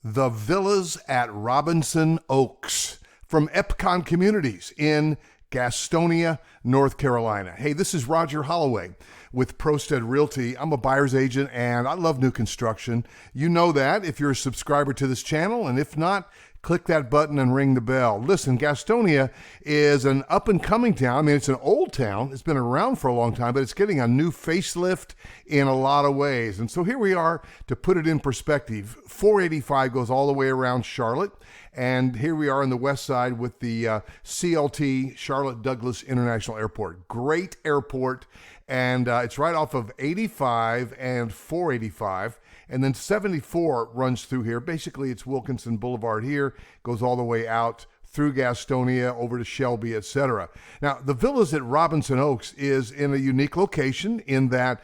The Villas at Robinson Oaks from Epcon Communities in Gastonia, North Carolina. Hey, this is Roger Holloway with Prosted Realty. I'm a buyer's agent and I love new construction. You know that if you're a subscriber to this channel, and if not, click that button and ring the bell. Listen, Gastonia is an up-and-coming town. I mean, it's an old town. It's been around for a long time, but it's getting a new facelift in a lot of ways. And so here we are to put it in perspective. 485 goes all the way around Charlotte, and here we are on the west side with the CLT, Charlotte Douglas International Airport. Great airport, and it's right off of 85 and 485. And then 74 runs through here. Basically, it's Wilkinson Boulevard here, goes all the way out through Gastonia, over to Shelby, etc. Now, the Villas at Robinson Oaks is in a unique location in that,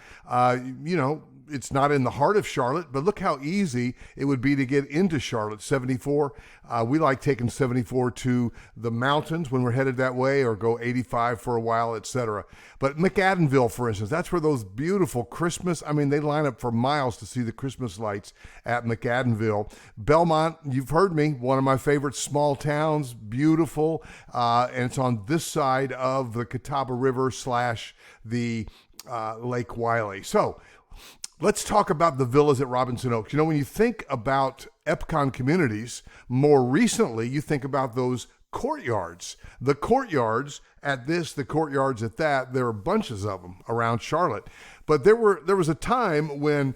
it's not in the heart of Charlotte, but look how easy it would be to get into Charlotte. 74, we like taking 74 to the mountains when we're headed that way, or go 85 for a while, etc. But McAdenville, for instance, that's where those beautiful Christmas, they line up for miles to see the Christmas lights at McAdenville. Belmont, you've heard me, one of my favorite small towns, beautiful, and it's on this side of the Catawba River / the Lake Wylie. So, let's talk about the Villas at Robinson Oaks. When you think about Epcon Communities, more recently, you think about those courtyards. The courtyards at this, the courtyards at that, there are bunches of them around Charlotte. But there was a time when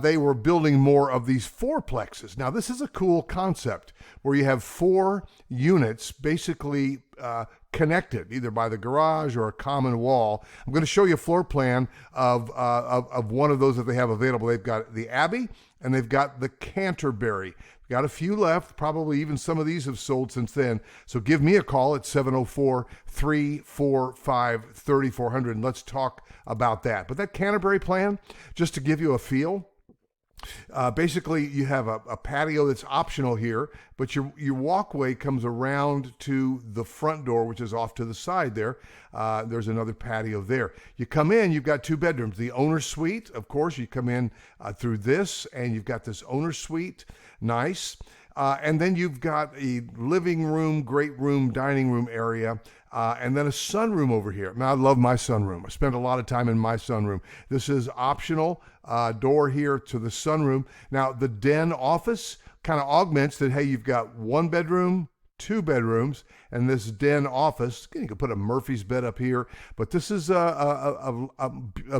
they were building more of these fourplexes. Now, this is a cool concept where you have 4 units basically connected either by the garage or a common wall. I'm going to show you a floor plan of one of those that they have available. They've got the Abbey and they've got the Canterbury. We've got a few left. Probably even some of these have sold since then. So give me a call at 704-345-3400 and let's talk about that. But that Canterbury plan, just to give you a feel, basically, you have a patio that's optional here, but your walkway comes around to the front door, which is off to the side there. There's another patio there. You come in, you've got 2 bedrooms. The owner's suite, of course, you come in through this, and you've got this owner's suite. Nice. And then you've got a living room, great room, dining room area, and then a sunroom over here. I love my sunroom. I spend a lot of time in my sunroom. This is optional, door here to the sunroom. Now, the den office kind of augments that, hey, you've got 1 bedroom, 2 bedrooms, and this den office. You can put a Murphy's bed up here, but this is a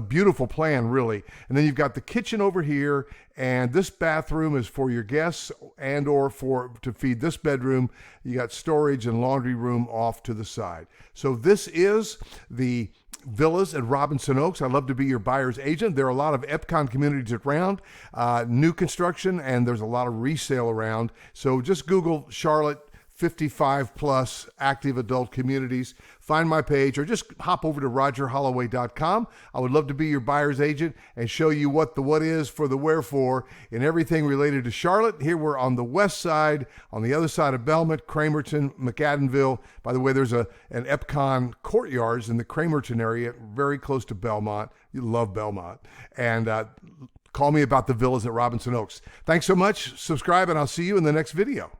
beautiful plan, really. And then you've got the kitchen over here, and this bathroom is for your guests and or to feed this bedroom. You got storage and laundry room off to the side. So this is the Villas at Robinson Oaks. I'd love to be your buyer's agent. There are a lot of Epcon communities around, new construction, and there's a lot of resale around. So just Google Charlotte 55 plus active adult communities. Find my page or just hop over to rogerholloway.com. I would love to be your buyer's agent and show you what the what is for the wherefore in everything related to Charlotte. Here we're on the west side, on the other side of Belmont, Cramerton, McAdenville. By the way, there's an Epcon Courtyards in the Cramerton area, very close to Belmont. You love Belmont. And call me about the Villas at Robinson Oaks. Thanks so much. Subscribe, and I'll see you in the next video.